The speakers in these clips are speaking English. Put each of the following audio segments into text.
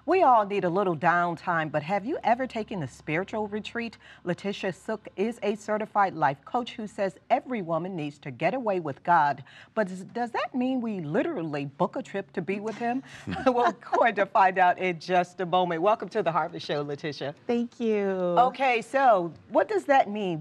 We all need a little downtime, but have you ever taken a spiritual retreat? Letitia Suk is a certified life coach who says every woman needs to get away with God. But does that mean we literally book a trip to be with him? We're going to find out in just a moment. Welcome to the Harvest Show, Letitia. Thank you. Okay, so what does that mean?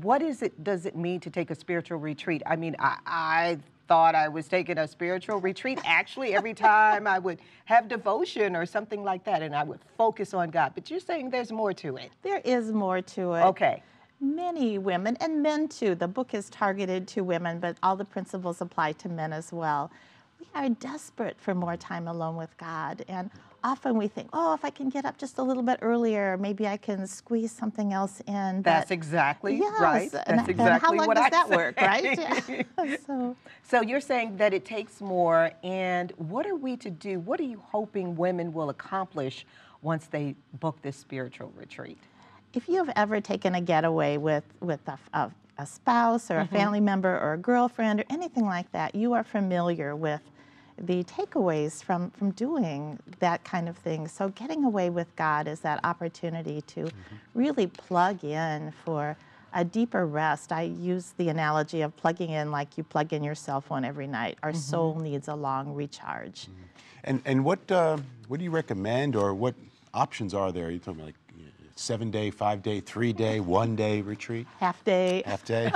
Does it mean to take a spiritual retreat? I mean, I thought I was taking a spiritual retreat. Actually, every time I would have devotion or something like that, and I would focus on God. But you're saying there's more to it. There is more to it. Okay. Many women, and men too, the book is targeted to women, but all the principles apply to men as well. We are desperate for more time alone with God, and often we think, oh, if I can get up just a little bit earlier, maybe I can squeeze something else in. That's exactly yes, right. That's exactly what I does that say. work, right? So you're saying that it takes more, and what are we to do? What are you hoping women will accomplish once they book this spiritual retreat? If you've ever taken a getaway with a spouse or a family member or a girlfriend or anything like that, you are familiar with the takeaways from doing that kind of thing. So getting away with God is that opportunity to really plug in for a deeper rest. I use the analogy of plugging in like you plug in your cell phone every night. Our soul needs a long recharge. And what do you recommend, or what options are there? Are you talking about like 7-day, 5-day, 3-day, 1-day retreat? Half day. Half day?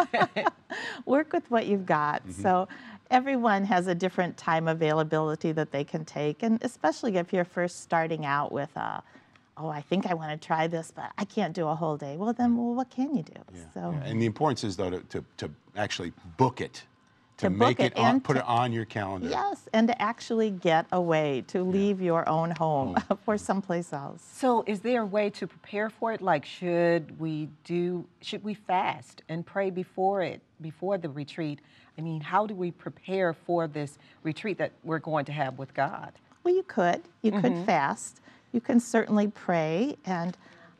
Work with what you've got. So everyone has a different time availability that they can take, and especially if you're first starting out with oh, I think I want to try this, but I can't do a whole day. Well, then, what can you do? Yeah. So, And the importance is, though, to actually book it, to book make it on, and put it on your calendar. yes, and to actually get away, to leave your own home for someplace else. So is there a way to prepare for it? Like, should we fast and pray before the retreat? I mean, how do we prepare for this retreat that we're going to have with God? Well, you could fast. You can certainly pray, and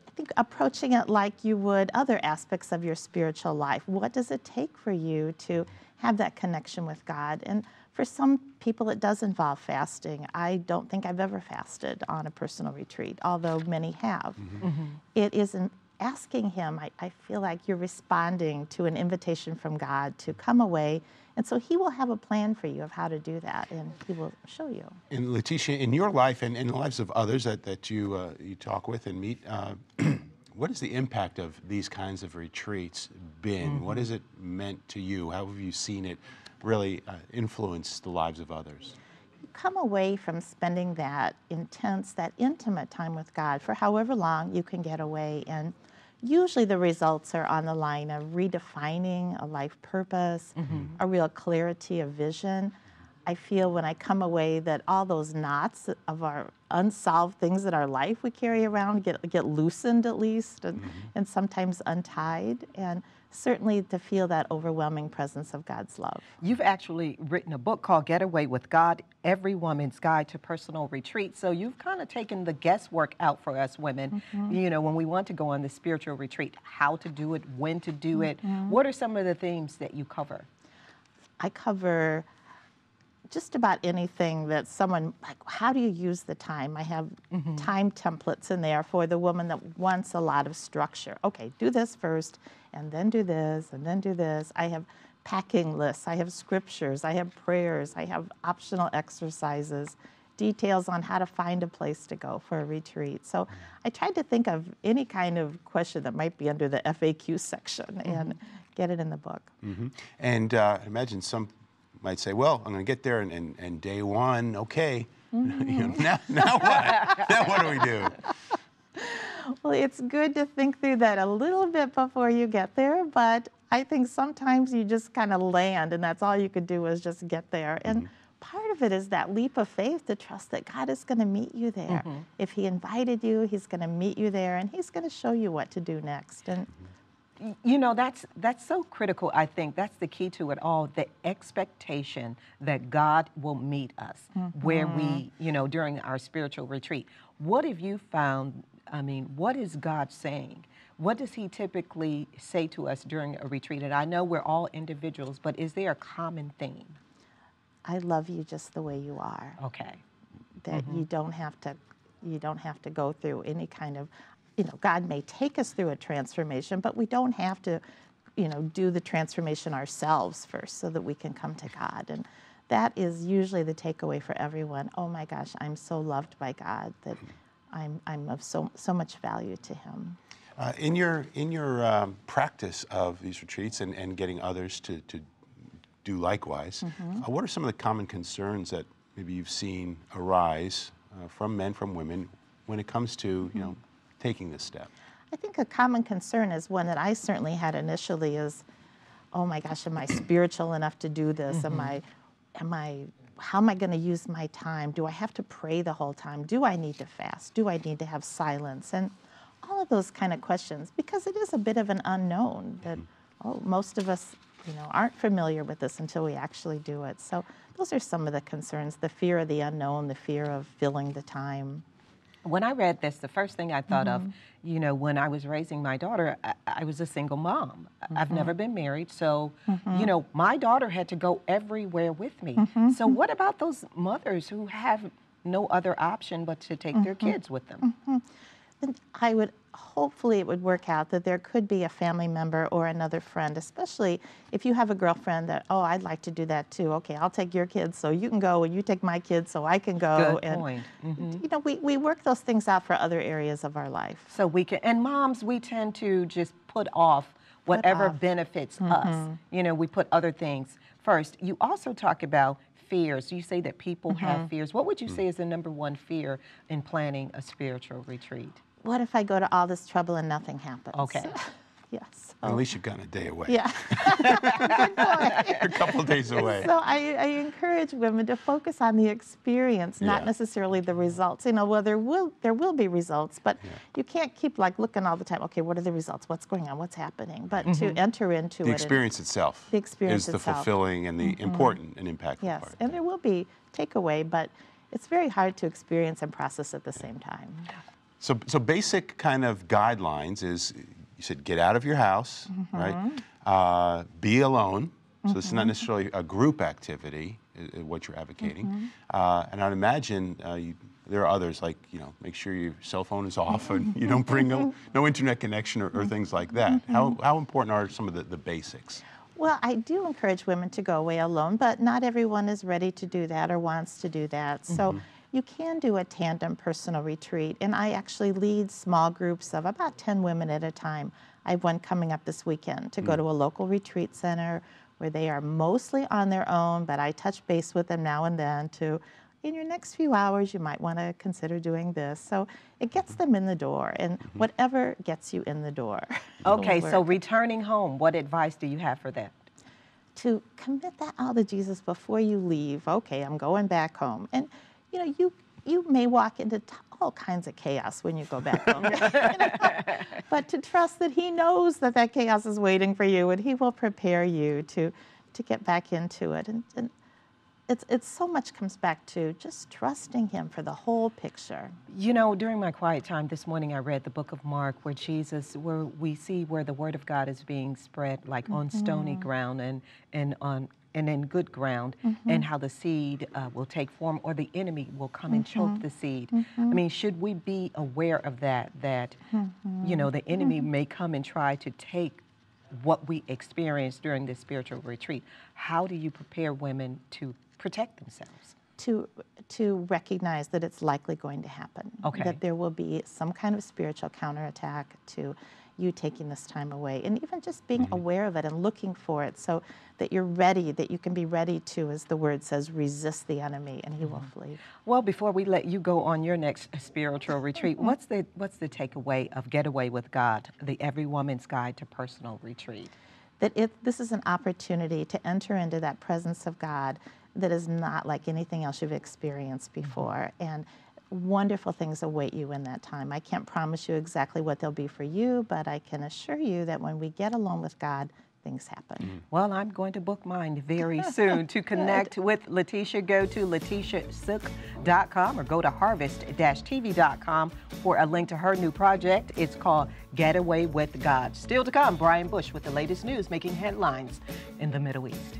I think approaching it like you would other aspects of your spiritual life. What does it take for you to have that connection with God? And for some people, it does involve fasting. I don't think I've ever fasted on a personal retreat, although many have. It isn't asking Him. I feel like you're responding to an invitation from God to come away, and so He will have a plan for you of how to do that, and He will show you. And Letitia, in your life and in the lives of others that you talk with and meet, what is the impact of these kinds of retreats been? What has it meant to you? How have you seen it really influence the lives of others? You come away from spending that intense, that intimate time with God for however long you can get away, and usually the results are on the line of redefining a life purpose, a real clarity of vision. I feel when I come away that all those knots of our unsolved things in our life we carry around get loosened at least, and sometimes untied, and certainly to feel that overwhelming presence of God's love. You've actually written a book called Get Away with God, Every Woman's Guide to Personal Retreat. So you've kind of taken the guesswork out for us women, you know, when we want to go on the spiritual retreat, how to do it, when to do it. What are some of the themes that you cover? I cover just about anything that someone, like, how do you use the time? I have time templates in there for the woman that wants a lot of structure. Okay, do this first, and then do this, and then do this. I have packing lists, I have scriptures, I have prayers, I have optional exercises, details on how to find a place to go for a retreat. So I tried to think of any kind of question that might be under the FAQ section and get it in the book. And imagine some might say, well, I'm going to get there and day one, okay, you know, now what? Now what do we do? Well, it's good to think through that a little bit before you get there, but I think sometimes you just kind of land, and that's all you could do is just get there. And part of it is that leap of faith to trust that God is going to meet you there. If He invited you, He's going to meet you there, and He's going to show you what to do next. And you know, that's so critical, I think. That's the key to it all, the expectation that God will meet us where we, you know, during our spiritual retreat. What have you found? I mean, what is God saying? What does He typically say to us during a retreat? And I know we're all individuals, but is there a common theme? I love you just the way you are. Okay. That you don't have to You don't have to go through any kind of, God may take us through a transformation, but we don't have to, do the transformation ourselves first so that we can come to God. And that is usually the takeaway for everyone. Oh my gosh, I'm so loved by God that I'm of so much value to Him. In your practice of these retreats and getting others to do likewise, what are some of the common concerns that maybe you've seen arise from men, from women, when it comes to taking this step? I think a common concern is one that I certainly had initially is, oh my gosh, am I spiritual enough to do this? How am I going to use my time? Do I have to pray the whole time? Do I need to fast? Do I need to have silence? And all of those kind of questions, because it is a bit of an unknown that most of us, aren't familiar with this until we actually do it. So those are some of the concerns: the fear of the unknown, the fear of filling the time. When I read this, the first thing I thought of, when I was raising my daughter, I was a single mom. I've never been married, so, my daughter had to go everywhere with me. So what about those mothers who have no other option but to take their kids with them? And hopefully it would work out that there could be a family member or another friend, especially if you have a girlfriend that, oh, I'd like to do that too. Okay, I'll take your kids so you can go, and you take my kids so I can go. Good point. We work those things out for other areas of our life. So we can, and moms, we tend to just put off whatever benefits us. We put other things first. You also talk about fears. You say that people have fears. What would you say is the number one fear in planning a spiritual retreat? What if I go to all this trouble and nothing happens? Okay. Yes. At least you've gotten a day away. Yeah. A couple of days away. So I encourage women to focus on the experience, not necessarily the results. Well, there will be results, but you can't keep looking all the time. Okay, what are the results? What's going on? What's happening? But to enter into the experience itself. The experience is the fulfilling and the important and impactful yes, part. and there will be takeaway, but it's very hard to experience and process at the same time. So basic kind of guidelines is, you said, get out of your house, right? Be alone. So this is not necessarily a group activity, what you're advocating. And I'd imagine there are others, like, make sure your cell phone is off and you don't bring no internet connection or things like that. How important are some of the basics? Well, I do encourage women to go away alone, but not everyone is ready to do that or wants to do that. So you can do a tandem personal retreat, and I actually lead small groups of about 10 women at a time. I have one coming up this weekend to go to a local retreat center where they are mostly on their own, but I touch base with them now and then to, in your next few hours, you might want to consider doing this. So it gets them in the door, and whatever gets you in the door. Okay, so returning home, what advice do you have for that? To commit that all to Jesus before you leave. Okay, I'm going back home. And you may walk into all kinds of chaos when you go back home. But to trust that He knows that chaos is waiting for you, and He will prepare you to get back into it. And it's so much comes back to just trusting Him for the whole picture. During my quiet time this morning, I read the book of Mark, where we see where the Word of God is being spread on stony ground and in good ground, and how the seed will take form, or the enemy will come and choke the seed. I mean, should we be aware of that the enemy may come and try to take what we experienced during this spiritual retreat? How do you prepare women to protect themselves? To recognize that it's likely going to happen. Okay. That there will be some kind of spiritual counterattack to you taking this time away, and even just being aware of it and looking for it, so that you're ready, that you can be ready to, as the word says, resist the enemy, and he will flee. Well, before we let you go on your next spiritual retreat, what's the takeaway of Getaway with God, the Every Woman's Guide to Personal Retreat? That this is an opportunity to enter into that presence of God that is not like anything else you've experienced before, and wonderful things await you in that time. I can't promise you exactly what they'll be for you, but I can assure you that when we get alone with God, things happen. Well, I'm going to book mine very soon. To connect with Letitia, go to LetitiaSuk.com or go to harvest-tv.com for a link to her new project. It's called Getaway with God. Still to come, Brian Bush with the latest news making headlines in the Middle East.